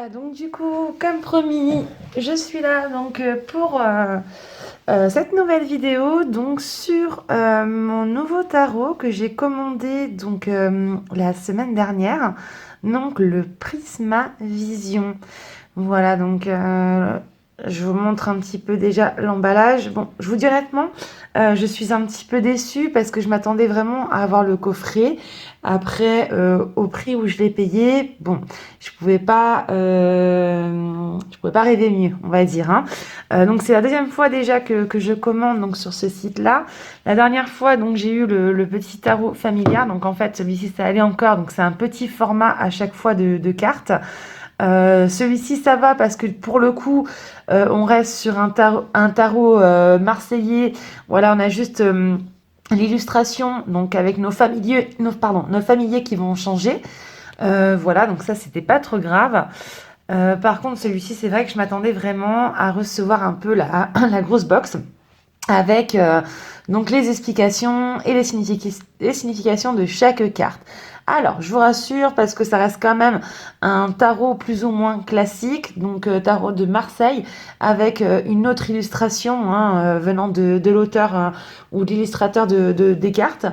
Voilà, donc du coup, comme promis, je suis là donc pour cette nouvelle vidéo donc sur mon nouveau tarot que j'ai commandé donc la semaine dernière, donc le Prisma Vision. Voilà, donc je vous montre un petit peu déjà l'emballage. Bon, je vous dis honnêtement, je suis un petit peu déçue parce que je m'attendais vraiment à avoir le coffret. Après, au prix où je l'ai payé, bon, je pouvais pas rêver mieux, on va dire, hein. Donc c'est la deuxième fois déjà que je commande donc sur ce site-là. La dernière fois, donc j'ai eu le petit tarot familial. Donc en fait, celui-ci ça allait encore. Donc c'est un petit format à chaque fois de cartes. Celui-ci ça va parce que pour le coup on reste sur un tarot marseillais. Voilà, on a juste l'illustration donc avec nos familiers qui vont changer. Voilà, donc ça c'était pas trop grave. Par contre celui-ci c'est vrai que je m'attendais vraiment à recevoir un peu la grosse box avec donc les explications et les significations de chaque carte. Alors, je vous rassure parce que ça reste quand même un tarot plus ou moins classique, donc tarot de Marseille, avec une autre illustration hein, venant de l'auteur ou de l'illustrateur des cartes.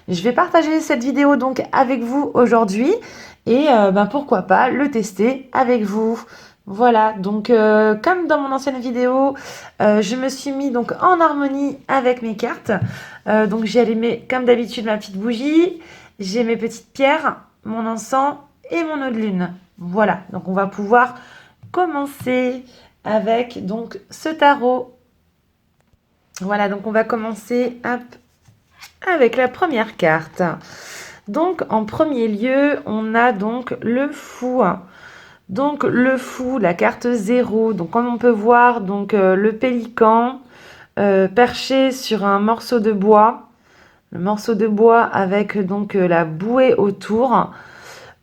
Je vais partager cette vidéo donc avec vous aujourd'hui et pourquoi pas le tester avec vous. Voilà, donc comme dans mon ancienne vidéo, je me suis mis donc en harmonie avec mes cartes. Donc j'ai allumé comme d'habitude ma petite bougie, j'ai mes petites pierres, mon encens et mon eau de lune. Voilà, donc on va pouvoir commencer avec donc ce tarot. Voilà, donc on va commencer hop, avec la première carte. Donc en premier lieu, on a donc le fou. Donc le fou, la carte 0. Donc comme on peut voir, donc le pélican perché sur un morceau de bois. Le morceau de bois avec donc la bouée autour.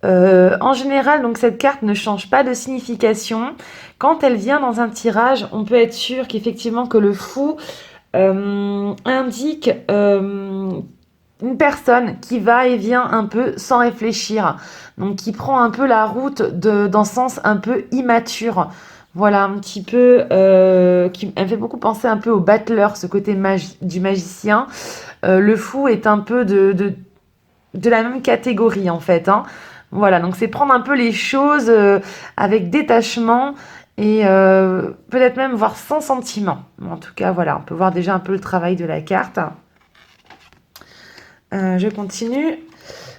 En général, donc cette carte ne change pas de signification. Quand elle vient dans un tirage, on peut être sûr qu'effectivement que le fou indique une personne qui va et vient un peu sans réfléchir, donc qui prend un peu la route d'un sens un peu immature. Voilà, un petit peu, elle me fait beaucoup penser un peu au battleur, ce côté du magicien. Le fou est un peu de la même catégorie en fait, hein. Voilà, donc c'est prendre un peu les choses avec détachement et peut-être même voir sans sentiment. En tout cas, voilà, on peut voir déjà un peu le travail de la carte. Je continue.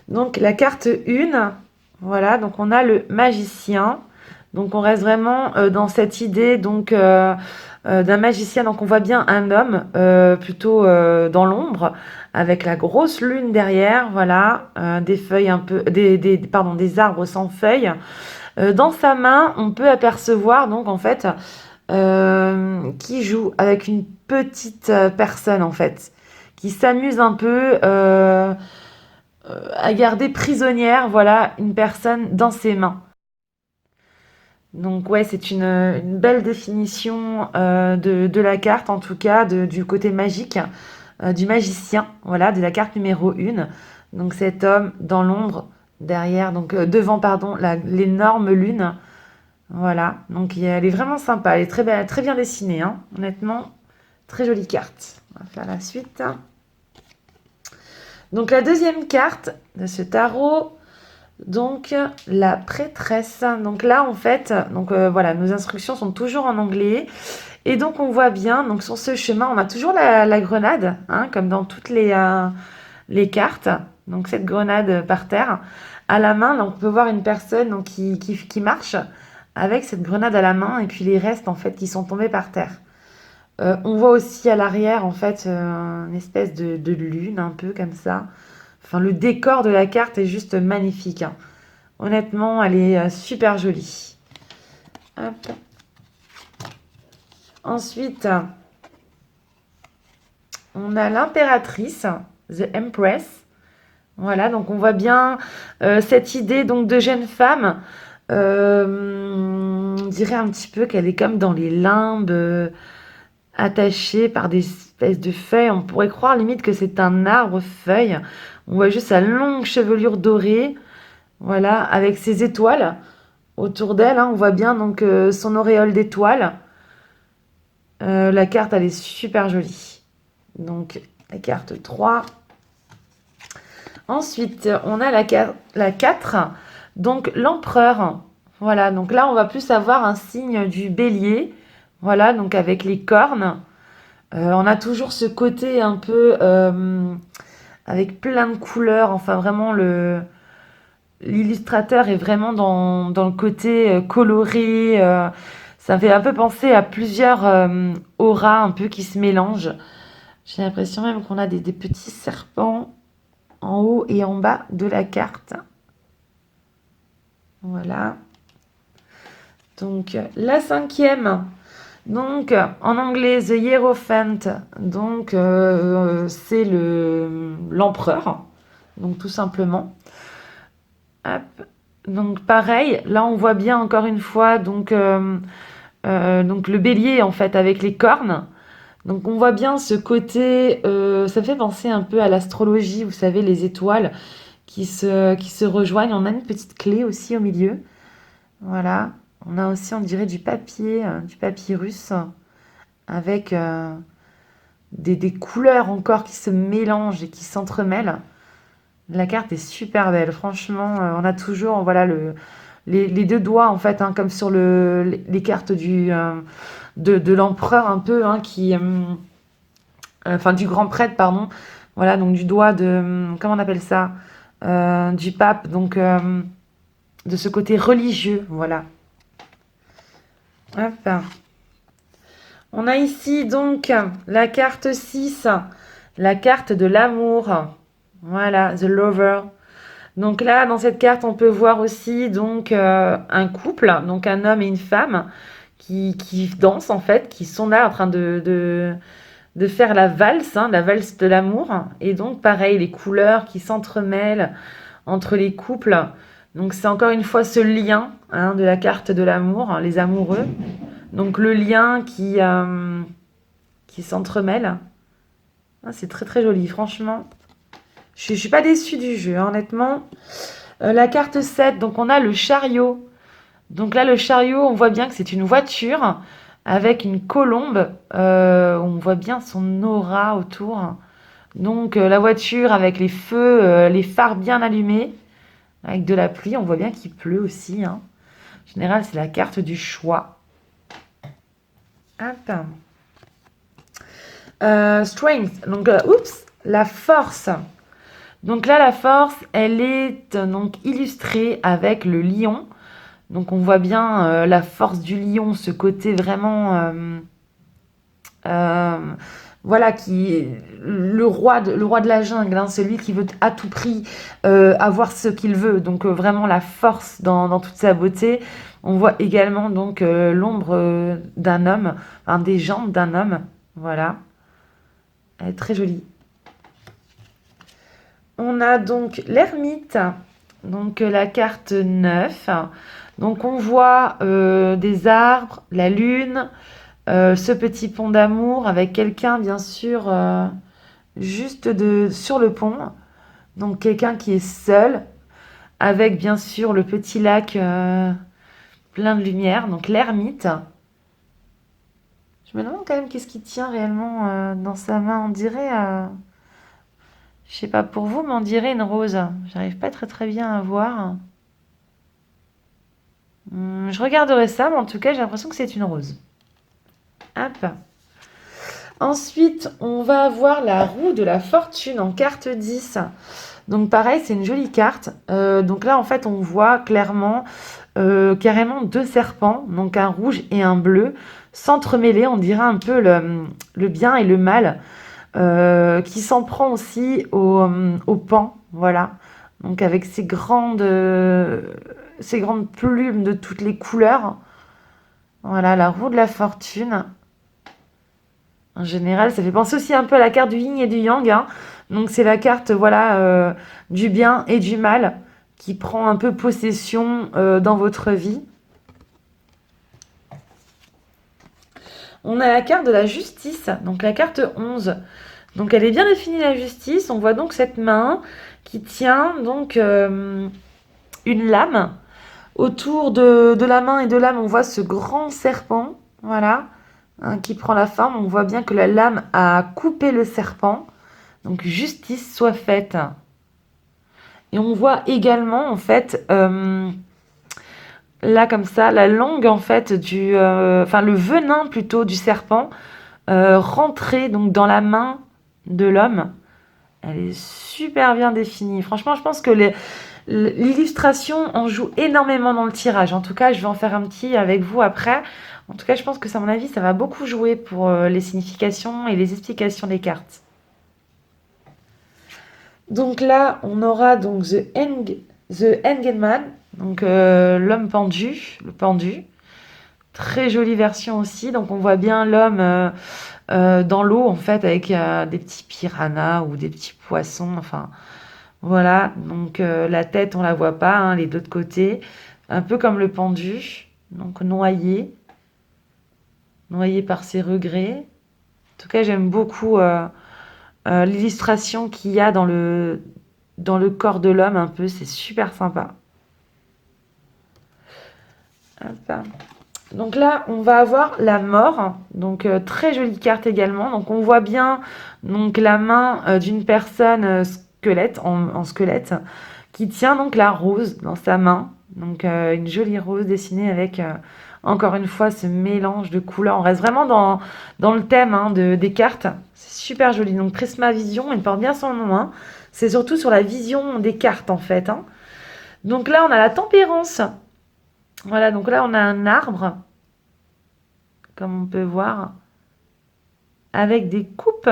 Donc la carte 1, voilà, donc on a le magicien. Donc on reste vraiment dans cette idée donc d'un magicien. Donc on voit bien un homme plutôt dans l'ombre avec la grosse lune derrière, voilà, des feuilles un peu, des arbres sans feuilles. Dans sa main, on peut apercevoir donc en fait qui joue avec une petite personne en fait, qui s'amuse un peu à garder prisonnière, voilà, une personne dans ses mains. Donc ouais, c'est une belle définition de la carte, en tout cas, du côté magique, du magicien, voilà, de la carte numéro 1. Donc cet homme dans l'ombre, derrière, donc devant, pardon, l'énorme lune. Voilà, donc elle est vraiment sympa, elle est très, très bien dessinée, hein. Honnêtement, très jolie carte. On va faire la suite. Donc la deuxième carte de ce tarot, donc la prêtresse. Donc là en fait, donc voilà, nos instructions sont toujours en anglais et donc on voit bien. Donc sur ce chemin, on a toujours la grenade, hein, comme dans toutes les cartes. Donc cette grenade par terre à la main. Donc on peut voir une personne donc, qui marche avec cette grenade à la main et puis les restes en fait qui sont tombés par terre. On voit aussi à l'arrière en fait une espèce de lune un peu comme ça. Enfin, le décor de la carte est juste magnifique, hein. Honnêtement, elle est super jolie. Hop. Ensuite, on a l'impératrice, The Empress. Voilà, donc on voit bien cette idée donc de jeune femme. On dirait un petit peu qu'elle est comme dans les limbes, attachée par des espèces de feuilles. On pourrait croire limite que c'est un arbre-feuille. On voit juste sa longue chevelure dorée, voilà, avec ses étoiles. autour d'elle, hein. On voit bien donc son auréole d'étoiles. La carte, elle est super jolie. Donc, la carte 3. Ensuite, on a la 4, donc l'empereur. Voilà, donc là, on va plus avoir un signe du bélier. Voilà, donc avec les cornes. On a toujours ce côté un peu avec plein de couleurs. Enfin, vraiment, l'illustrateur est vraiment dans le côté coloré. Ça me fait un peu penser à plusieurs auras un peu qui se mélangent. J'ai l'impression même qu'on a des petits serpents en haut et en bas de la carte. Voilà. Donc, la 5e. Donc, en anglais, The Hierophant. Donc, c'est l'empereur. Donc, tout simplement. Hop. Donc, pareil, là, on voit bien encore une fois donc le bélier, en fait, avec les cornes. Donc, on voit bien ce côté... ça fait penser un peu à l'astrologie, vous savez, les étoiles qui se rejoignent. On a une petite clé aussi au milieu. Voilà. On a aussi, on dirait, du papyrus, avec des couleurs encore qui se mélangent et qui s'entremêlent. La carte est super belle, franchement. On a toujours, voilà, les deux doigts, en fait, hein, comme sur les cartes de l'empereur, un peu, hein, enfin, du grand prêtre, pardon. Voilà, donc du doigt comment on appelle ça? Du pape, donc de ce côté religieux, voilà. Hop. On a ici donc la carte 6, la carte de l'amour. Voilà, The Lover. Donc là, dans cette carte, on peut voir aussi donc un couple, donc un homme et une femme qui dansent en fait, qui sont là en train de faire la valse, hein, la valse de l'amour. Et donc pareil, les couleurs qui s'entremêlent entre les couples. Donc c'est encore une fois ce lien, hein, de la carte de l'amour, hein, les amoureux. Donc le lien qui s'entremêle. Ah, c'est très très joli, franchement. Je suis pas déçue du jeu, hein, honnêtement. La carte 7, donc on a le chariot. Donc là, le chariot, on voit bien que c'est une voiture avec une colombe. On voit bien son aura autour. Donc la voiture avec les feux, les phares bien allumés, avec de la pluie. On voit bien qu'il pleut aussi, hein. En général, c'est la carte du choix. Hop. Strength, donc la force. Donc là, la force, elle est donc illustrée avec le lion. Donc on voit bien la force du lion, ce côté vraiment, voilà, qui le roi de la jungle, hein, celui qui veut à tout prix avoir ce qu'il veut. Donc vraiment la force dans toute sa beauté. On voit également donc l'ombre d'un homme, enfin, des jambes d'un homme. Voilà, elle est très jolie. On a donc l'ermite, donc la carte 9. Donc on voit des arbres, la lune, ce petit pont d'amour avec quelqu'un bien sûr juste sur le pont. Donc quelqu'un qui est seul avec bien sûr le petit lac plein de lumière. Donc l'ermite. Je me demande quand même qu'est-ce qu'il tient réellement dans sa main. On dirait... je sais pas pour vous, mais on dirait une rose. J'arrive pas très très bien à voir. Je regarderai ça, mais en tout cas, j'ai l'impression que c'est une rose. Hop. Ensuite, on va avoir la roue de la fortune en carte 10. Donc pareil, c'est une jolie carte. Donc là, en fait, on voit clairement carrément deux serpents, donc un rouge et un bleu, s'entremêler. On dirait un peu le bien et le mal, qui s'en prend aussi au pan. Voilà. Donc avec ces grandes plumes de toutes les couleurs. Voilà, la roue de la fortune. En général, ça fait penser aussi un peu à la carte du yin et du yang, hein. Donc c'est la carte, voilà, du bien et du mal qui prend un peu possession dans votre vie. On a la carte de la justice, donc la carte 11. Donc elle est bien définie, la justice. On voit donc cette main qui tient donc une lame. Autour de la main et de l'âme, on voit ce grand serpent, voilà, hein, qui prend la forme. On voit bien que la lame a coupé le serpent. Donc justice soit faite. Et on voit également, en fait, là comme ça, la langue, en fait, enfin le venin plutôt du serpent rentrer donc dans la main de l'homme. Elle est super bien définie. Franchement, je pense que l'illustration en joue énormément dans le tirage. En tout cas, je vais en faire un petit avec vous après. En tout cas, je pense que, à mon avis, ça va beaucoup jouer pour les significations et les explications des cartes. Donc là, on aura donc the Hanged Man, donc l'homme pendu, le pendu. Très jolie version aussi. Donc on voit bien l'homme dans l'eau en fait avec des petits piranhas ou des petits poissons. Enfin voilà. Donc la tête on la voit pas, hein, les deux de côté. Un peu comme le pendu. Donc noyé par ses regrets. En tout cas j'aime beaucoup l'illustration qu'il y a dans le corps de l'homme un peu. C'est super sympa. Hop. Donc là, on va avoir la mort, donc très jolie carte également. Donc on voit bien donc la main d'une personne squelette en squelette qui tient donc la rose dans sa main. Donc une jolie rose dessinée avec encore une fois ce mélange de couleurs. On reste vraiment dans le thème hein, des cartes. C'est super joli. Donc Prisma Vision, il porte bien son nom. Hein. C'est surtout sur la vision des cartes en fait. Hein. Donc là, on a la tempérance. Voilà, donc là, on a un arbre comme on peut voir, avec des coupes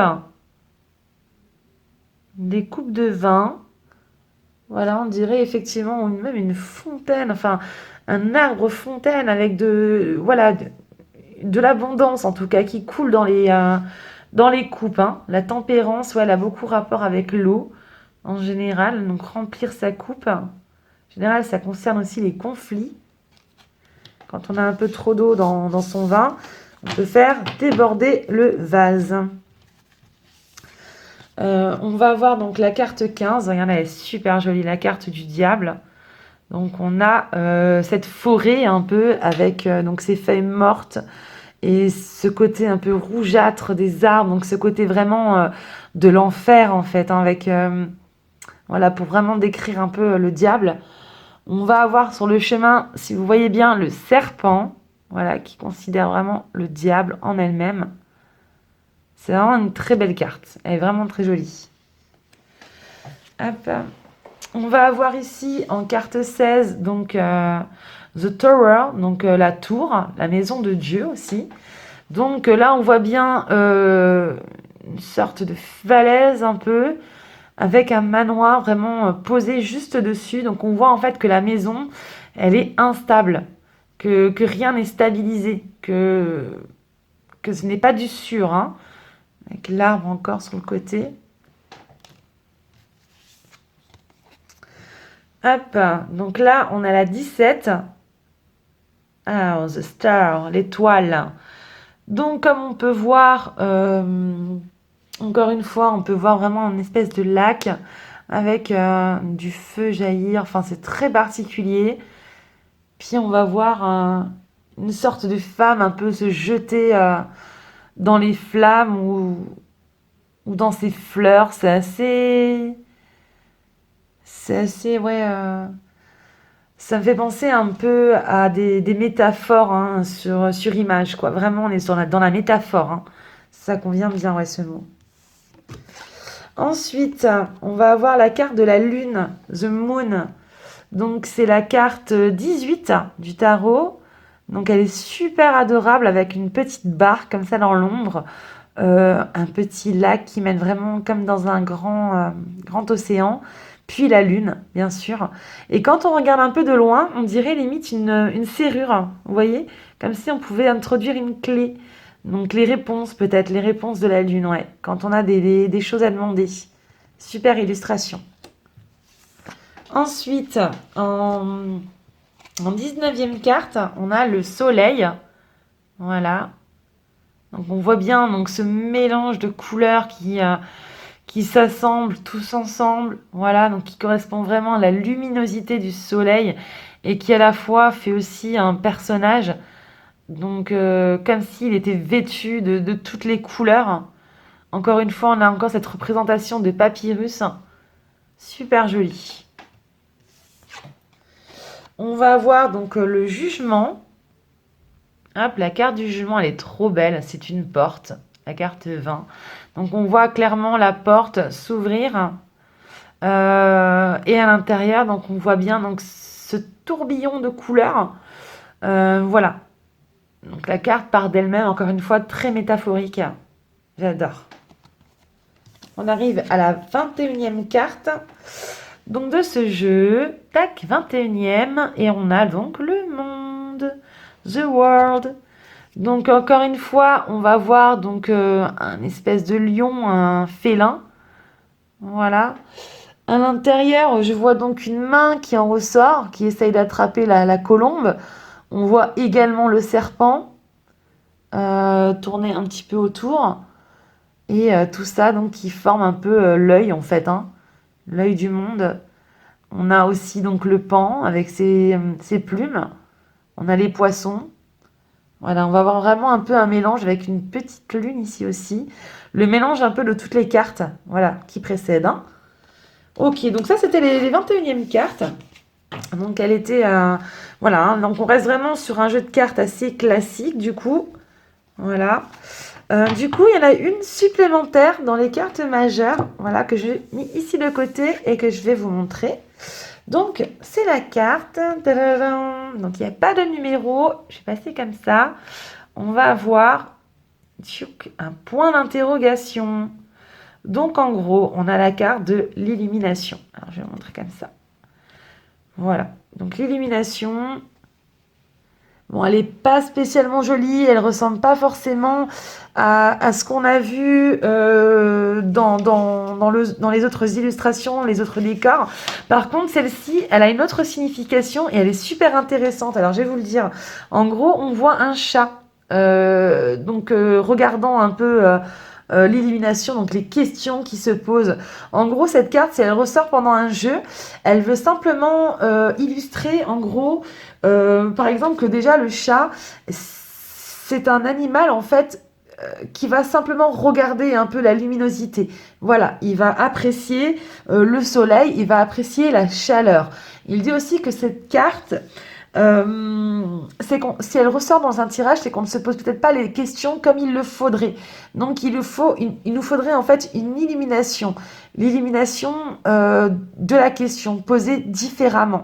de vin. Voilà, on dirait effectivement même une fontaine, enfin un arbre fontaine avec de l'abondance en tout cas qui coule dans les coupes. Hein. La tempérance, ouais, elle a beaucoup rapport avec l'eau en général, donc remplir sa coupe. En général, ça concerne aussi les conflits. Quand on a un peu trop d'eau dans son vin, on peut faire déborder le vase. On va avoir donc la carte 15. Regardez, elle est super jolie, la carte du diable. Donc on a cette forêt un peu avec donc ces feuilles mortes et ce côté un peu rougeâtre des arbres. Donc ce côté vraiment de l'enfer en fait, hein, avec voilà pour vraiment décrire un peu le diable. On va avoir sur le chemin, si vous voyez bien, le serpent, voilà, qui considère vraiment le diable en elle-même. C'est vraiment une très belle carte. Elle est vraiment très jolie. Hop. On va avoir ici en carte 16, donc The Tower, donc la tour, la maison de Dieu aussi. Donc là, on voit bien une sorte de falaise un peu, avec un manoir vraiment posé juste dessus. Donc on voit en fait que la maison, elle est instable, que rien n'est stabilisé, que ce n'est pas du sûr. Hein, avec l'arbre encore sur le côté. Hop, donc là on a la 17. Ah, the star, l'étoile. Donc comme on peut voir, encore une fois, on peut voir vraiment une espèce de lac avec du feu jaillir. Enfin, c'est très particulier. Puis on va voir une sorte de femme un peu se jeter dans les flammes ou dans ses fleurs. C'est assez, ouais. Ça me fait penser un peu à des métaphores hein, sur image, quoi. Vraiment, on est dans la métaphore. Hein. Ça convient bien, ouais, ce mot. Ensuite, on va avoir la carte de la lune, The Moon. Donc, c'est la carte 18 du tarot. Donc, elle est super adorable avec une petite barque comme ça dans l'ombre. Un petit lac qui mène vraiment comme dans un grand océan. Puis la lune, bien sûr. Et quand on regarde un peu de loin, on dirait limite une serrure. Vous voyez? Comme si on pouvait introduire une clé. Donc les réponses, peut-être, les réponses de la lune, ouais. Quand on a des choses à demander. Super illustration. Ensuite, en 19e carte, on a le soleil. Voilà. Donc on voit bien donc, ce mélange de couleurs qui qui s'assemblent tous ensemble, voilà, donc qui correspond vraiment à la luminosité du soleil et qui à la fois fait aussi un personnage, donc comme s'il était vêtu de toutes les couleurs. Encore une fois, on a encore cette représentation de papyrus, super joli. On va avoir donc le jugement. Hop, la carte du jugement, elle est trop belle, c'est une porte, la carte 20. Donc on voit clairement la porte s'ouvrir. Et à l'intérieur, donc on voit bien donc ce tourbillon de couleurs. Voilà. Donc la carte part d'elle-même, encore une fois, très métaphorique. J'adore. On arrive à la 21e carte donc de ce jeu. Tac, 21e. Et on a donc le monde. The world. Donc encore une fois, on va voir donc un espèce de lion, un félin. Voilà. À l'intérieur, je vois donc une main qui en ressort, qui essaye d'attraper la colombe. On voit également le serpent tourner un petit peu autour. Et tout ça, donc, qui forme un peu l'œil, en fait, hein, l'œil du monde. On a aussi donc le paon avec ses plumes. On a les poissons. Voilà, on va avoir vraiment un peu un mélange avec une petite lune ici aussi. Le mélange un peu de toutes les cartes, voilà, qui précèdent, hein. Ok, donc ça, c'était les 21e cartes. Donc, elle était... voilà, hein, donc on reste vraiment sur un jeu de cartes assez classique, du coup. Voilà. Du coup, il y en a une supplémentaire dans les cartes majeures, voilà, que j'ai mis ici de côté et que je vais vous montrer. Donc, c'est la carte. Tadadam. Donc, il n'y a pas de numéro. Je vais passer comme ça. On va avoir un point d'interrogation. Donc, en gros, on a la carte de l'illumination. Alors, je vais vous montrer comme ça. Voilà. Donc, l'illumination... Bon, elle n'est pas spécialement jolie, elle ressemble pas forcément à ce qu'on a vu dans les autres illustrations, les autres décors. Par contre, celle-ci, elle a une autre signification et elle est super intéressante. Alors, je vais vous le dire. En gros, on voit un chat. Regardant un peu l'illumination, donc les questions qui se posent. En gros, cette carte, si elle ressort pendant un jeu, elle veut simplement illustrer, en gros, par exemple, que déjà le chat, c'est un animal, en fait, qui va simplement regarder un peu la luminosité. Voilà, il va apprécier le soleil, il va apprécier la chaleur. Il dit aussi que cette carte... si elle ressort dans un tirage, c'est qu'on ne se pose peut-être pas les questions comme il le faudrait. Donc il nous faudrait en fait une illumination, l'illumination de la question posée différemment.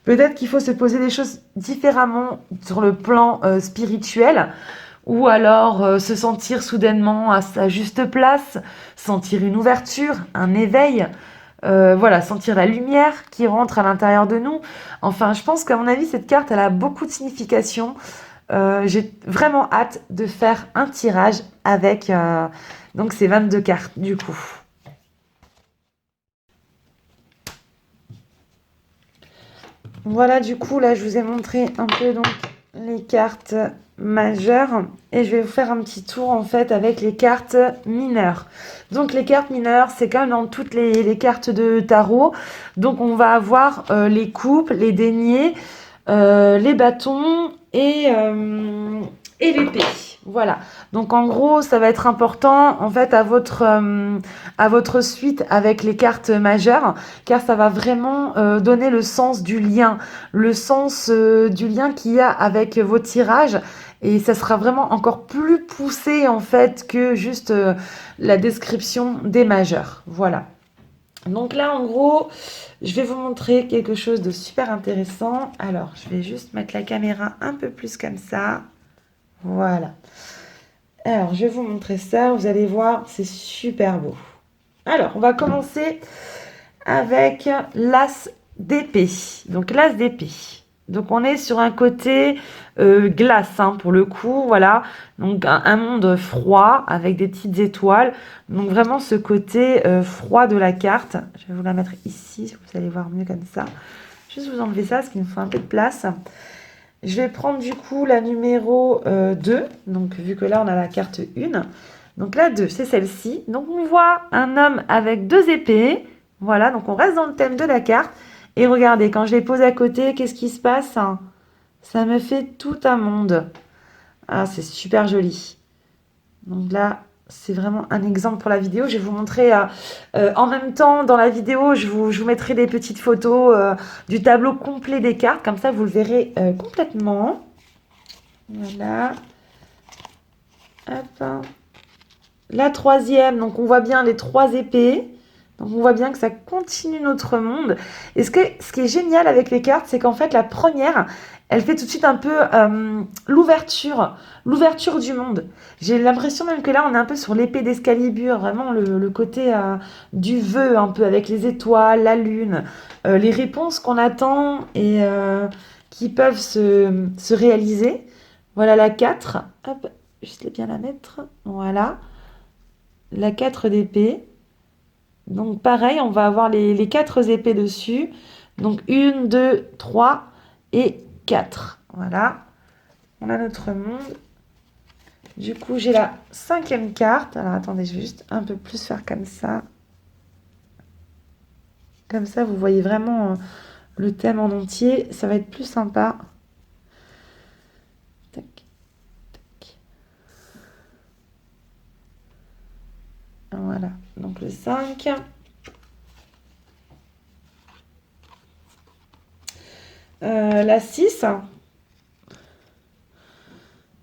Peut-être qu'il faut se poser des choses différemment sur le plan spirituel, ou alors se sentir soudainement à sa juste place, sentir une ouverture, un éveil. Voilà, sentir la lumière qui rentre à l'intérieur de nous. Enfin, je pense qu'à mon avis, cette carte, elle a beaucoup de signification. J'ai vraiment hâte de faire un tirage avec donc ces 22 cartes, du coup. Voilà, du coup, là, je vous ai montré un peu donc les cartes majeures et je vais vous faire un petit tour en fait avec les cartes mineures. Donc les cartes mineures, c'est comme dans toutes les cartes de tarot. Donc on va avoir les coupes, les deniers, les bâtons et l'épée. Voilà. Donc en gros, ça va être important en fait à votre suite avec les cartes majeures, car ça va vraiment donner le sens du lien, le sens du lien qu'il y a avec vos tirages. Et ça sera vraiment encore plus poussé en fait que juste la description des majeurs. Voilà. Donc là, en gros, je vais vous montrer quelque chose de super intéressant. Alors, je vais juste mettre la caméra un peu plus comme ça. Voilà. Alors, je vais vous montrer ça. Vous allez voir, c'est super beau. Alors, on va commencer avec l'as d'épée. Donc, l'as d'épée. Donc, on est sur un côté glace, hein, pour le coup. Voilà. Donc, un monde froid avec des petites étoiles. Donc, vraiment ce côté froid de la carte. Je vais vous la mettre ici, vous allez voir mieux comme ça. Juste vous enlever ça, parce qu'il me faut un peu de place. Je vais prendre du coup la numéro 2, donc vu que là on a la carte 1. Donc la 2, c'est celle-ci. Donc on voit un homme avec 2 épées. Voilà, donc on reste dans le thème de la carte. Et regardez, quand je les pose à côté, qu'est-ce qui se passe? Ça me fait tout un monde. Ah, c'est super joli. Donc là, c'est vraiment un exemple pour la vidéo. Je vais vous montrer en même temps dans la vidéo, je vous mettrai des petites photos du tableau complet des cartes. Comme ça, vous le verrez complètement. Voilà. Hop. La troisième, donc on voit bien les 3 épées. Donc on voit bien que ça continue notre monde. Et ce qui est génial avec les cartes, c'est qu'en fait la première, elle fait tout de suite un peu l'ouverture du monde. J'ai l'impression même que là on est un peu sur l'épée d'Excalibur, vraiment le côté du vœu, un peu avec les étoiles, la lune, les réponses qu'on attend et qui peuvent se réaliser. Voilà la 4. Hop, juste bien la mettre. Voilà. La 4 d'épée. Donc pareil, on va avoir les 4 épées dessus. Donc 1, 2, 3 et 4. Voilà. On a notre monde. Du coup, j'ai la 5e carte. Alors attendez, je vais juste un peu plus faire comme ça. Comme ça, vous voyez vraiment le thème en entier. Ça va être plus sympa. Tac, tac. Voilà. Donc le 5. La 6.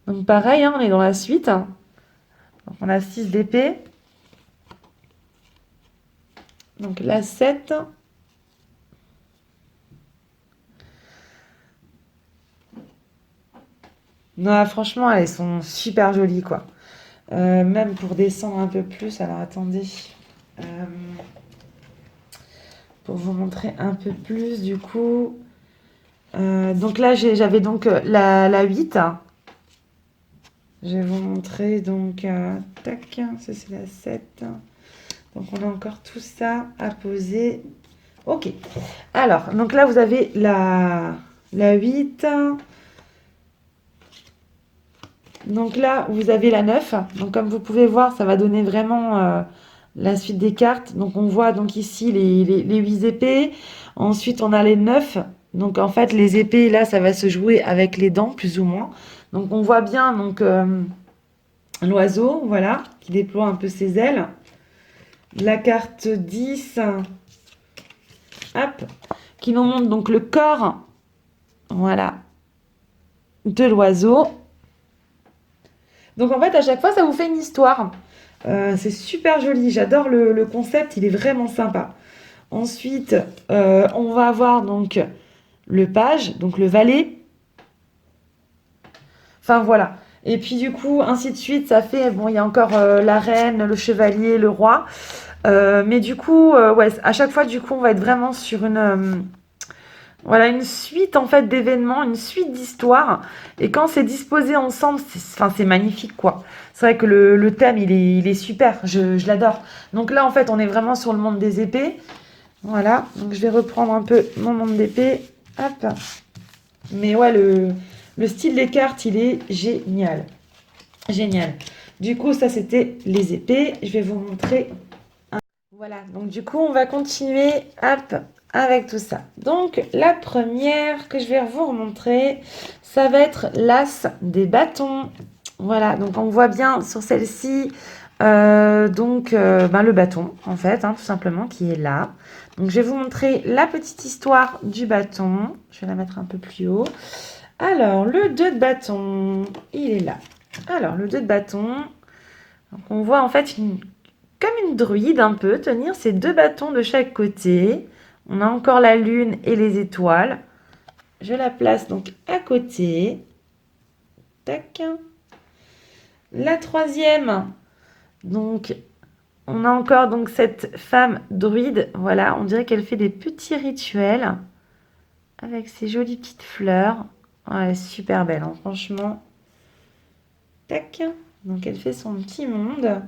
Donc pareil, on est dans la suite. Donc on a 6 d'épée. Donc la 7. Non, franchement, elles sont super jolies, quoi. Même pour descendre un peu plus, alors attendez. Euh, pour vous montrer un peu plus, du coup. Donc là, j'avais donc la 8. Je vais vous montrer, donc, tac, ça c'est la 7. Donc on a encore tout ça à poser. Ok. Alors, donc là, vous avez la 8. Donc là, vous avez la 9. Donc comme vous pouvez voir, ça va donner vraiment la suite des cartes. Donc on voit donc ici les 8 épées. Ensuite, on a les 9. Donc en fait, les épées, là, ça va se jouer avec les dents, plus ou moins. Donc on voit bien donc l'oiseau, voilà, qui déploie un peu ses ailes. La carte 10, hop, qui nous montre donc le corps, voilà, de l'oiseau. Donc en fait, à chaque fois, ça vous fait une histoire. C'est super joli, j'adore le concept, il est vraiment sympa. Ensuite, on va avoir donc le page, donc le valet. Enfin voilà. Et puis du coup, ainsi de suite, ça fait, bon, il y a encore la reine, le chevalier, le roi. Mais du coup, ouais, à chaque fois, du coup, on va être vraiment sur voilà, une suite en fait d'événements, une suite d'histoires. Et quand c'est disposé ensemble, c'est magnifique quoi. C'est vrai que le thème il est super, je l'adore. Donc là en fait on est vraiment sur le monde des épées. Voilà, donc je vais reprendre un peu mon monde d'épées. Hop. Mais ouais, le style des cartes il est génial. Génial. Du coup ça c'était les épées. Je vais vous montrer. Voilà, donc du coup, on va continuer, hop, avec tout ça. Donc, la première que je vais vous remontrer, ça va être l'as des bâtons. Voilà, donc on voit bien sur celle-ci, le bâton, en fait, tout simplement, qui est là. Donc, je vais vous montrer la petite histoire du bâton. Je vais la mettre un peu plus haut. Alors, le 2 de bâton, il est là. Alors, le 2 de bâton, donc on voit en fait comme une druide un peu, tenir ces 2 bâtons de chaque côté. On a encore la lune et les étoiles. Je la place donc à côté. Tac. La troisième, donc on a encore donc cette femme druide. Voilà, on dirait qu'elle fait des petits rituels avec ces jolies petites fleurs. Ouais, super belle, hein, franchement. Tac. Donc elle fait son petit monde.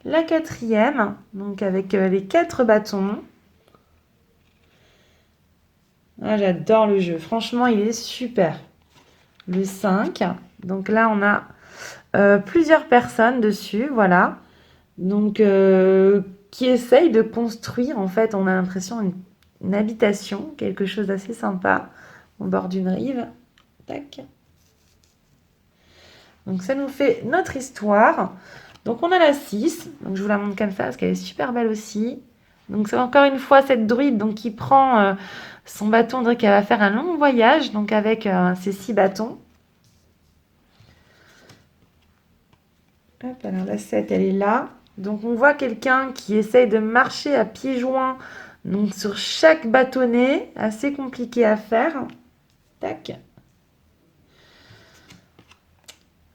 La quatrième, donc avec les 4 bâtons. Ah, j'adore le jeu. Franchement, il est super. Le 5. Donc là, on a plusieurs personnes dessus, voilà. Donc, qui essayent de construire, en fait, on a l'impression, une habitation, quelque chose d'assez sympa, au bord d'une rive. Tac. Donc, ça nous fait notre histoire. Donc, on a la 6. Donc, je vous la montre comme ça, parce qu'elle est super belle aussi. Donc, c'est encore une fois cette druide donc, qui prend son bâton, on dirait qu'elle va faire un long voyage, donc avec ses 6 bâtons. Hop, alors la 7, elle est là. Donc on voit quelqu'un qui essaye de marcher à pieds joints donc sur chaque bâtonnet, assez compliqué à faire. Tac.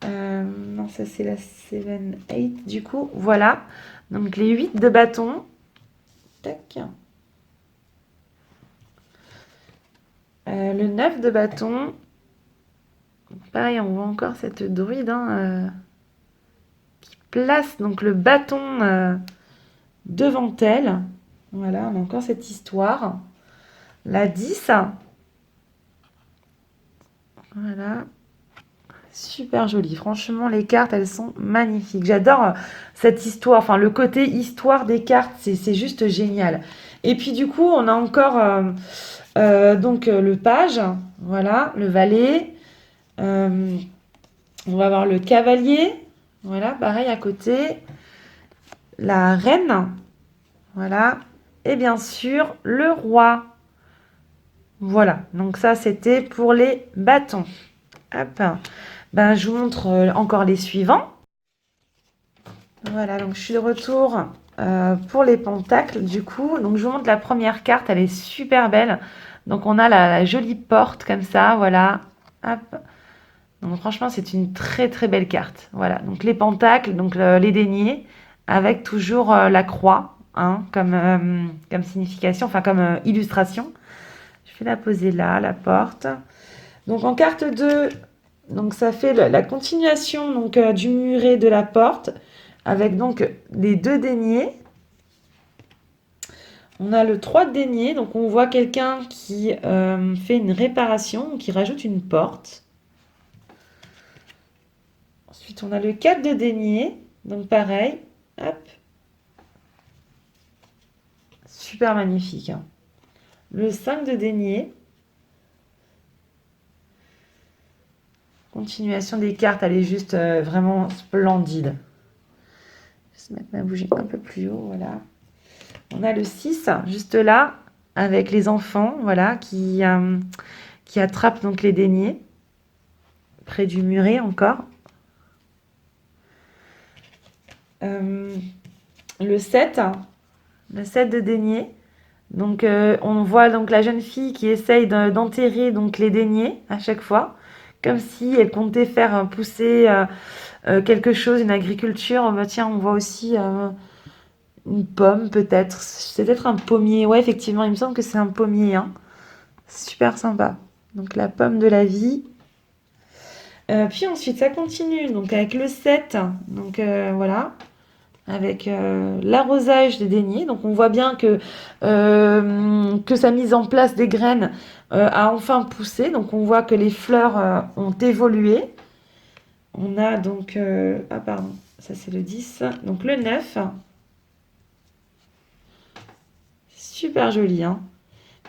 Non, ça c'est la 7, 8 du coup. Voilà. Donc les 8 de bâton. Tac. Le 9 de bâton. Pareil, on voit encore cette druide qui place donc le bâton devant elle. Voilà, on a encore cette histoire. La 10. Voilà. Super jolie. Franchement, les cartes, elles sont magnifiques. J'adore cette histoire. Enfin, le côté histoire des cartes, c'est juste génial. Et puis, du coup, on a encore donc le page. Voilà, le valet. Euh, on va avoir le cavalier. Voilà, pareil à côté. La reine. Voilà. Et bien sûr, le roi. Voilà. Donc ça, c'était pour les bâtons. Hop. Ben, je vous montre encore les suivants. Voilà, donc je suis de retour pour les pentacles du coup. Donc je vous montre la première carte, elle est super belle. Donc on a la jolie porte comme ça, voilà. Hop. Donc franchement, c'est une très très belle carte. Voilà, donc les pentacles, donc les deniers, avec toujours la croix, hein, comme signification, enfin comme illustration. Je vais la poser là, la porte. Donc en carte 2, donc ça fait la continuation donc, du muret de la porte, avec donc les 2 deniers. On a le 3 de denier, donc on voit quelqu'un qui fait une réparation, qui rajoute une porte. Ensuite, on a le 4 de denier, donc pareil, hop. Super magnifique, hein. Le 5 de denier. Continuation des cartes, elle est juste vraiment splendide. Je vais mettre ma bougie un peu plus haut, voilà. On a le 6, juste là, avec les enfants, voilà, qui attrapent donc les deniers, près du muret encore. Le 7 de denier. Donc, on voit donc la jeune fille qui essaye d'enterrer donc les deniers à chaque fois, comme si elle comptait faire pousser quelque chose, une agriculture. Bah, tiens, on voit aussi une pomme peut-être. C'est peut-être un pommier. Ouais, effectivement, il me semble que c'est un pommier, hein. Super sympa. Donc la pomme de la vie. Puis ensuite, ça continue donc avec le 7. Donc voilà. Avec l'arrosage des deniers. Donc on voit bien que sa mise en place des graines a enfin poussé. Donc on voit que les fleurs ont évolué. On a donc... ah pardon, ça c'est le 10. Donc le 9. Super joli, hein.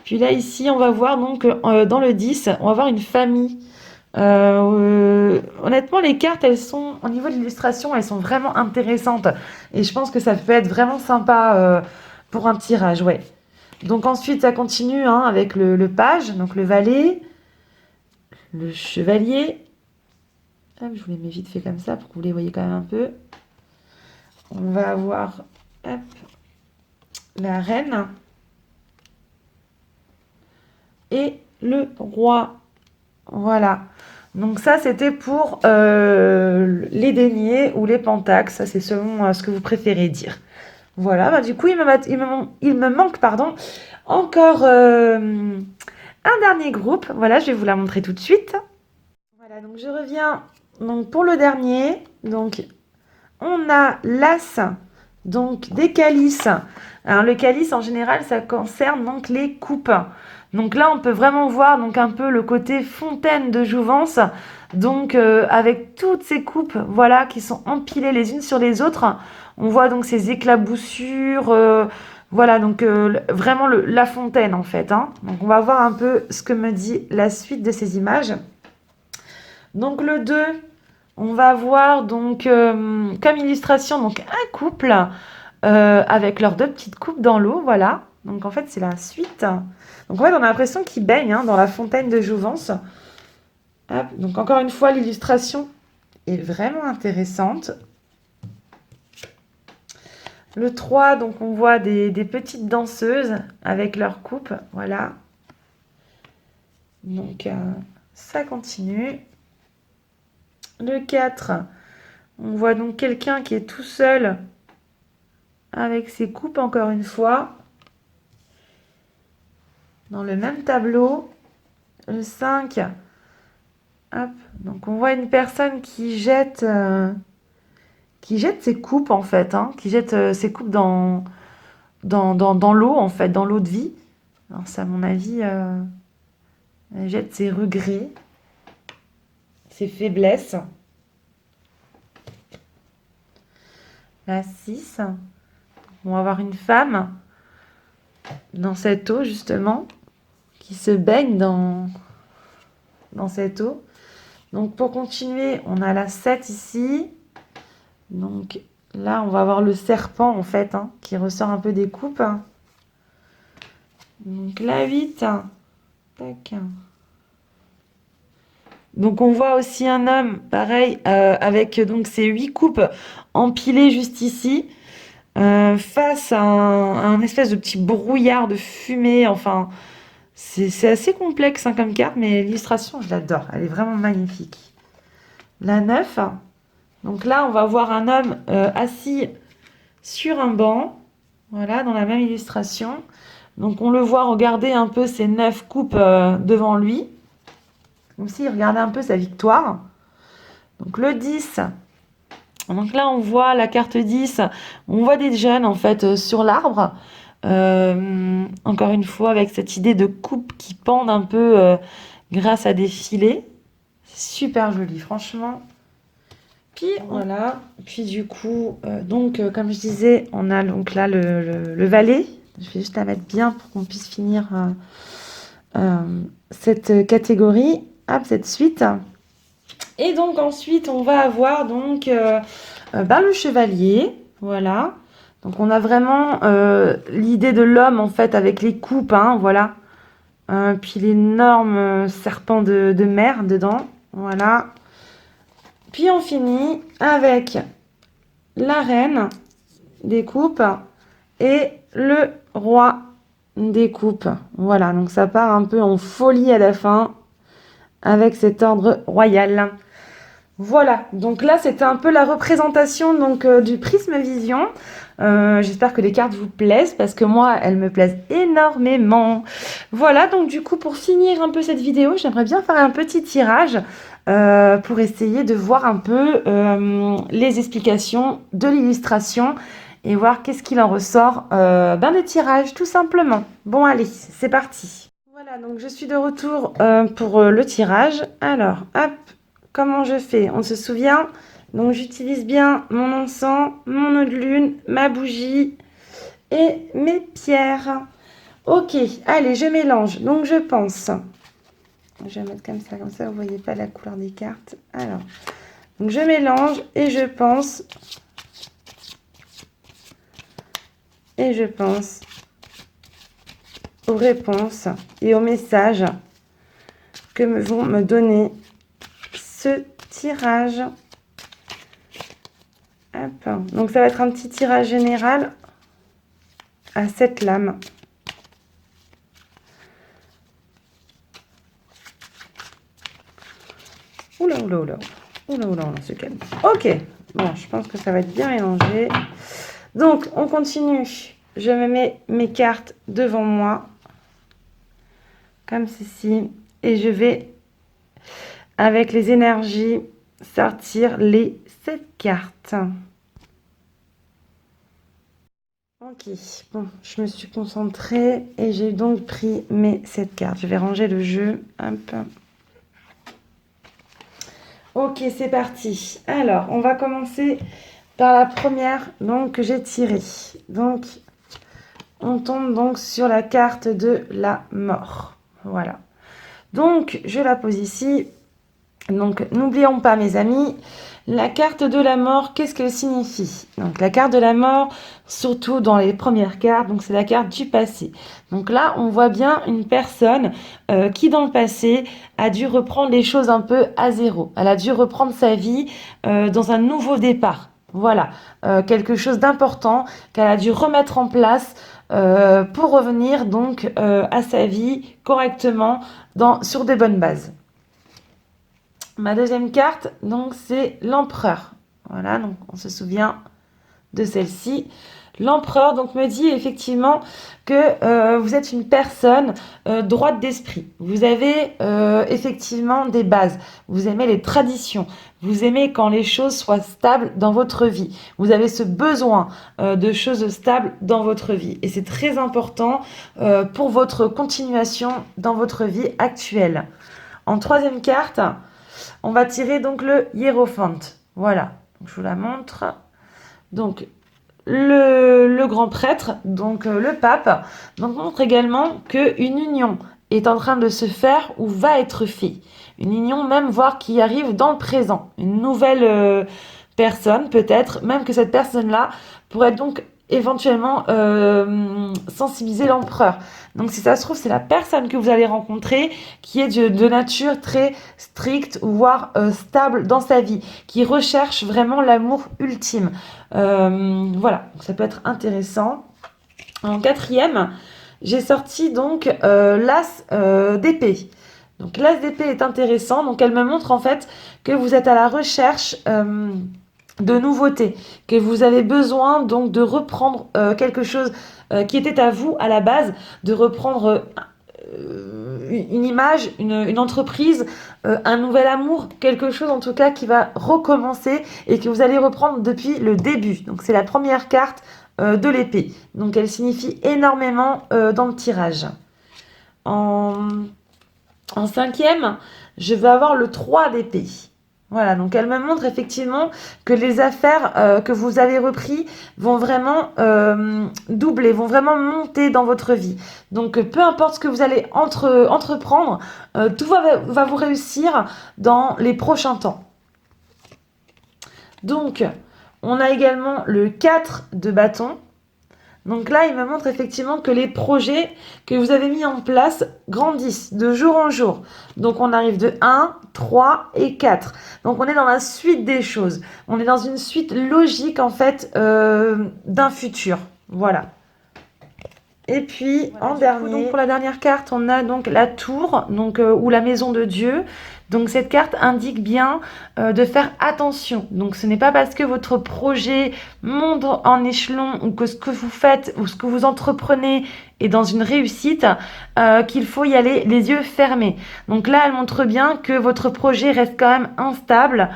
Puis là, ici, on va voir donc dans le 10, on va voir une famille. Honnêtement, les cartes, elles sont, au niveau de l'illustration, elles sont vraiment intéressantes. Et je pense que ça peut être vraiment sympa pour un tirage, ouais. Donc ensuite, ça continue hein, avec le page, donc le valet, le chevalier. Hop, je vous les mets vite fait comme ça pour que vous les voyez quand même un peu. On va avoir hop, la reine et le roi. Voilà. Donc ça, c'était pour les deniers ou les pentacles. Ça, c'est selon ce que vous préférez dire. Voilà. Bah, du coup, il me manque pardon, encore un dernier groupe. Voilà, je vais vous la montrer tout de suite. Voilà, donc je reviens donc, pour le dernier. Donc, on a l'as donc des calices. Alors, le calice, en général, ça concerne donc les coupes. Donc là, on peut vraiment voir donc un peu le côté fontaine de jouvence. Donc avec toutes ces coupes, voilà, qui sont empilées les unes sur les autres. On voit donc ces éclaboussures, voilà, donc vraiment la fontaine en fait, hein. Donc on va voir un peu ce que me dit la suite de ces images. Donc le 2, on va voir donc comme illustration donc un couple avec leurs deux petites coupes dans l'eau, voilà. Donc en fait c'est la suite. Donc en fait on a l'impression qu'ils baignent hein, dans la fontaine de jouvence. Hop, donc encore une fois l'illustration est vraiment intéressante. Le 3, donc on voit des petites danseuses avec leurs coupes, voilà. Donc ça continue. Le 4, on voit donc quelqu'un qui est tout seul avec ses coupes encore une fois. Dans le même tableau. Le 5, hop, donc on voit une personne qui jette ses coupes en fait, hein, qui jette ses coupes dans l'eau en fait, dans l'eau de vie. Alors ça à mon avis, elle jette ses regrets, ses faiblesses. La 6, on va avoir une femme dans cette eau justement, qui se baigne dans cette eau. Donc pour continuer, on a la 7 ici. Donc là, on va avoir le serpent en fait, hein, qui ressort un peu des coupes. Donc la 8, tac. Donc on voit aussi un homme, pareil, avec donc ces 8 coupes empilées juste ici, face à un espèce de petit brouillard de fumée. Enfin, c'est assez complexe hein, comme carte, mais l'illustration, je l'adore. Elle est vraiment magnifique. La 9, donc là, on va voir un homme assis sur un banc, voilà, dans la même illustration. Donc on le voit regarder un peu ces 9 coupes devant lui. Comme s'il regardait un peu sa victoire. Donc le 10. Donc là, on voit la carte 10. On voit des jeunes, en fait, sur l'arbre. Encore une fois, avec cette idée de coupe qui pendent un peu grâce à des filets. C'est super joli, franchement. Puis voilà. Puis du coup, comme je disais, on a donc là le valet. Je vais juste la mettre bien pour qu'on puisse finir cette catégorie. Hop, cette suite. Et donc ensuite, on va avoir donc le chevalier, voilà. Donc on a vraiment l'idée de l'homme en fait avec les coupes, hein, voilà. Puis l'énorme serpent de mer dedans, voilà. Puis on finit avec la reine des coupes et le roi des coupes. Voilà, donc ça part un peu en folie à la fin avec cet ordre royal. Voilà, donc là c'était un peu la représentation donc du Prisme Vision. J'espère que les cartes vous plaisent parce que moi elles me plaisent énormément. Voilà, donc du coup pour finir un peu cette vidéo, j'aimerais bien faire un petit tirage pour essayer de voir un peu les explications de l'illustration et voir qu'est-ce qu'il en ressort des tirages tout simplement. Bon allez, c'est parti. Voilà, donc je suis de retour pour le tirage. Alors, hop. Comment je fais? On se souvient? Donc j'utilise bien mon encens, mon eau de lune, ma bougie et mes pierres. Ok, allez, je mélange. Donc je pense. Je vais mettre comme ça vous ne voyez pas la couleur des cartes. Alors, donc je mélange et je pense. Et je pense aux réponses et aux messages que vont me donner ce tirage. Hop. Donc ça va être un petit tirage général à 7 lames. Oula, oula, oula. Oula, oula, on se calme. Ok. Bon, je pense que ça va être bien mélangé. Donc, on continue. Je me mets mes cartes devant moi. Comme ceci. Et je vais, avec les énergies, sortir les 7 cartes. Ok, bon, je me suis concentrée et j'ai donc pris mes 7 cartes. Je vais ranger le jeu. Hop. Ok, c'est parti. Alors, on va commencer par la première donc, que j'ai tirée. Donc, on tombe donc sur la carte de la mort. Voilà. Donc, je la pose ici. Donc, n'oublions pas, mes amis, la carte de la mort, qu'est-ce qu'elle signifie? Donc, la carte de la mort, surtout dans les premières cartes, donc c'est la carte du passé. Donc là, on voit bien une personne qui, dans le passé, a dû reprendre les choses un peu à zéro. Elle a dû reprendre sa vie dans un nouveau départ. Voilà, quelque chose d'important qu'elle a dû remettre en place pour revenir donc à sa vie correctement sur des bonnes bases. Ma deuxième carte, donc, c'est l'empereur. Voilà, donc on se souvient de celle-ci. L'empereur, donc, me dit effectivement que vous êtes une personne droite d'esprit. Vous avez effectivement des bases. Vous aimez les traditions. Vous aimez quand les choses soient stables dans votre vie. Vous avez ce besoin de choses stables dans votre vie. Et c'est très important pour votre continuation dans votre vie actuelle. En troisième carte, on va tirer donc le hiérophante. Voilà, je vous la montre. Donc, le grand prêtre, donc le pape, donc montre également qu'une union est en train de se faire ou va être faite. Une union même, voire qui arrive dans le présent. Une nouvelle personne, peut-être, même que cette personne-là pourrait donc éventuellement sensibiliser l'empereur. Donc si ça se trouve, c'est la personne que vous allez rencontrer qui est de nature très stricte, voire stable dans sa vie, qui recherche vraiment l'amour ultime. Voilà, donc ça peut être intéressant. En quatrième, j'ai sorti donc l'as d'épée. Donc l'as d'épée est intéressant, donc elle me montre en fait que vous êtes à la recherche de nouveautés, que vous avez besoin donc de reprendre quelque chose qui était à vous à la base, de reprendre une image, une entreprise, un nouvel amour, quelque chose en tout cas qui va recommencer et que vous allez reprendre depuis le début. Donc c'est la première carte de l'épée. Donc elle signifie énormément dans le tirage. En cinquième, je vais avoir le 3 d'épée. Voilà, donc elle me montre effectivement que les affaires que vous avez repris vont vraiment doubler, vont vraiment monter dans votre vie. Donc peu importe ce que vous allez entreprendre, tout va vous réussir dans les prochains temps. Donc, on a également le 4 de bâton. Donc là, il me montre effectivement que les projets que vous avez mis en place grandissent de jour en jour. Donc on arrive de 1, 3 et 4. Donc on est dans la suite des choses. On est dans une suite logique en fait d'un futur. Voilà. Et puis voilà, en dernier, donc pour la dernière carte, on a donc la tour, donc ou la maison de Dieu. Donc cette carte indique bien de faire attention. Donc ce n'est pas parce que votre projet monte en échelon ou que ce que vous faites ou ce que vous entreprenez est dans une réussite qu'il faut y aller les yeux fermés. Donc là, elle montre bien que votre projet reste quand même instable.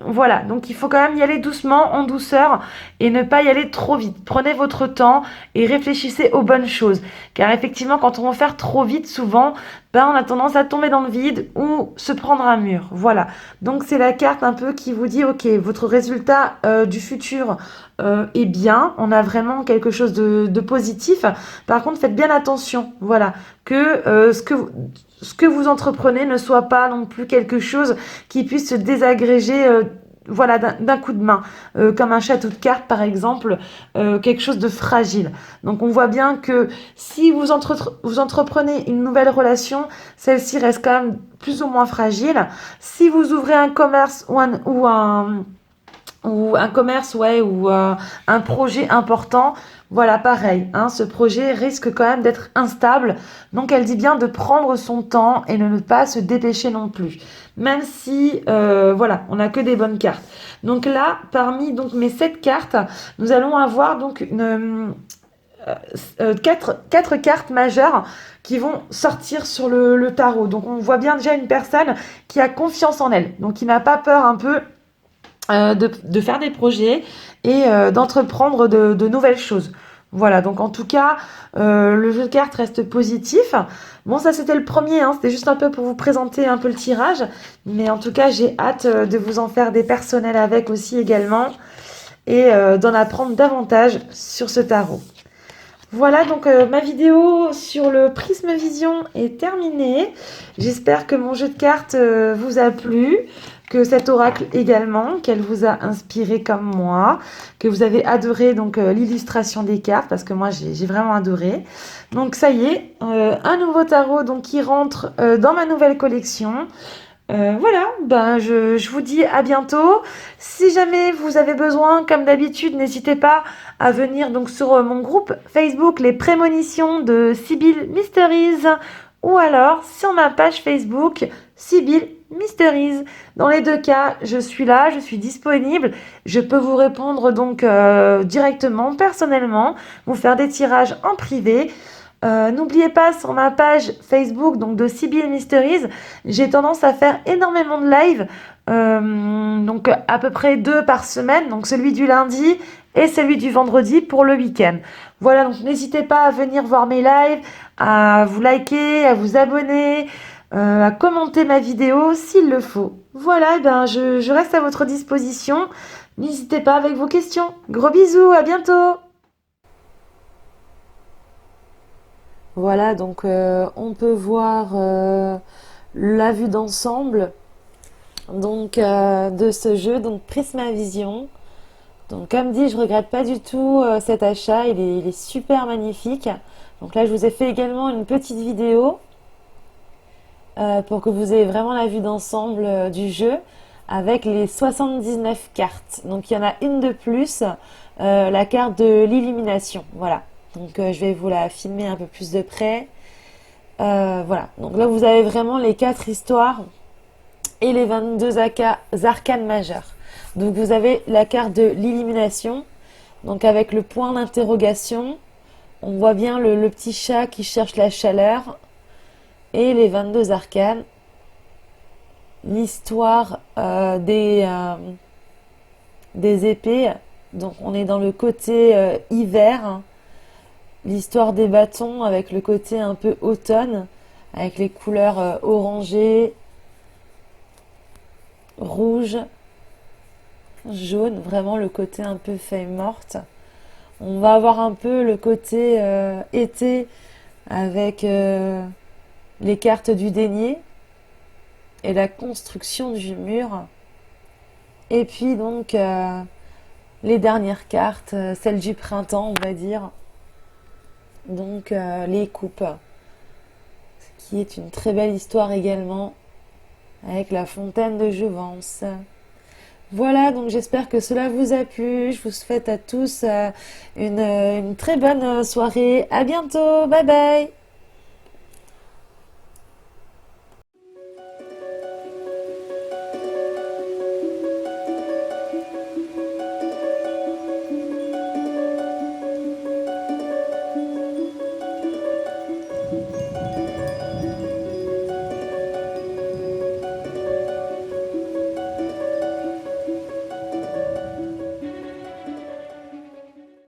Voilà, donc il faut quand même y aller doucement, en douceur, et ne pas y aller trop vite. Prenez votre temps et réfléchissez aux bonnes choses. Car effectivement, quand on va faire trop vite, souvent, on a tendance à tomber dans le vide ou se prendre un mur. Voilà, donc c'est la carte un peu qui vous dit, ok, votre résultat du futur est bien, on a vraiment quelque chose de positif. Par contre, faites bien attention, voilà, que ce que vous entreprenez ne soit pas non plus quelque chose qui puisse se désagréger voilà, d'un coup de main, comme un château de cartes par exemple, quelque chose de fragile. Donc on voit bien que si vous entreprenez une nouvelle relation, celle-ci reste quand même plus ou moins fragile. Si vous ouvrez un commerce ou un commerce, ouais, ou un projet important, voilà, pareil, hein, ce projet risque quand même d'être instable. Donc elle dit bien de prendre son temps et de ne pas se dépêcher non plus. Même si, voilà, on n'a que des bonnes cartes. Donc là, parmi donc, mes 7 cartes, nous allons avoir donc quatre cartes majeures qui vont sortir sur le tarot. Donc on voit bien déjà une personne qui a confiance en elle, donc qui n'a pas peur un peu de faire des projets et d'entreprendre de nouvelles choses. Voilà, donc en tout cas, le jeu de cartes reste positif. Bon, ça c'était le premier, hein, c'était juste un peu pour vous présenter un peu le tirage. Mais en tout cas, j'ai hâte de vous en faire des personnels avec aussi également et d'en apprendre davantage sur ce tarot. Voilà, donc ma vidéo sur le Prisme Vision est terminée. J'espère que mon jeu de cartes vous a plu, que cet oracle également, qu'elle vous a inspiré comme moi, que vous avez adoré donc l'illustration des cartes, parce que moi j'ai vraiment adoré. Donc ça y est, un nouveau tarot donc qui rentre dans ma nouvelle collection. Voilà, ben je vous dis à bientôt. Si jamais vous avez besoin, comme d'habitude, n'hésitez pas à venir donc sur mon groupe Facebook Les Prémonitions de Sibyl Mysteries ou alors sur ma page Facebook Sibyl Mysteries. Dans les deux cas, je suis là, je suis disponible. Je peux vous répondre donc directement, personnellement, vous faire des tirages en privé. N'oubliez pas sur ma page Facebook donc de Sibyl Mysteries, j'ai tendance à faire énormément de live, donc à peu près 2 par semaine, donc celui du lundi et celui du vendredi pour le week-end. Voilà, donc n'hésitez pas à venir voir mes lives, à vous liker, à vous abonner, à commenter ma vidéo s'il le faut. Voilà, ben je reste à votre disposition. N'hésitez pas avec vos questions. Gros bisous, à bientôt! Voilà, donc on peut voir la vue d'ensemble donc de ce jeu, donc Prismavision. Donc comme dit, je regrette pas du tout cet achat, il est super magnifique. Donc là, je vous ai fait également une petite vidéo pour que vous ayez vraiment la vue d'ensemble du jeu avec les 79 cartes. Donc il y en a une de plus, la carte de l'illumination. Voilà. Donc je vais vous la filmer un peu plus de près. Voilà. Donc là vous avez vraiment les 4 histoires et les 22 arcanes majeures. Donc vous avez la carte de l'illumination. Donc avec le point d'interrogation, on voit bien le petit chat qui cherche la chaleur. Et les 22 arcanes. L'histoire des épées. Donc on est dans le côté hiver. L'histoire des bâtons avec le côté un peu automne, avec les couleurs orangées, rouge, jaune, vraiment le côté un peu feuille morte. On va avoir un peu le côté été avec les cartes du denier et la construction du mur. Et puis donc les dernières cartes, celles du printemps on va dire. Donc les coupes, qui est une très belle histoire également, avec la fontaine de Jouvence. Voilà, donc j'espère que cela vous a plu. Je vous souhaite à tous une très bonne soirée. À bientôt, bye bye.